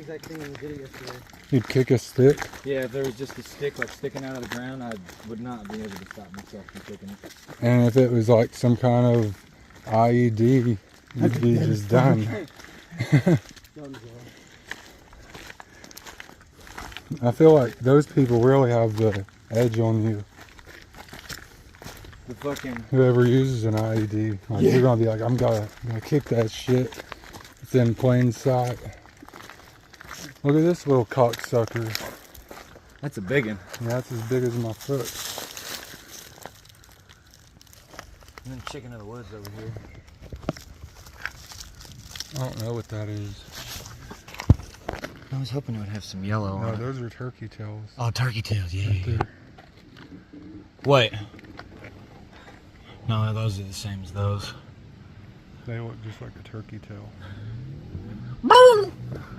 exact thing in the video yesterday. You'd kick a stick? Yeah, if there was just a stick like sticking out of the ground, I would not be able to stop myself from kicking it. And if it was like some kind of IED, you'd be just done. I feel like those people really have the edge on you. The fucking... Whoever uses an IED, like you're gonna be like, I'm gonna kick that shit. It's in plain sight. Look at this little cocksucker. That's a big one. Yeah, that's as big as my foot. And then chicken of the woods over here. I don't know what that is. I was hoping it would have some yellow No, on it. those are turkey tails. Oh, turkey tails, yeah. Right there. Wait. No, those are the same as those. They look just like a turkey tail.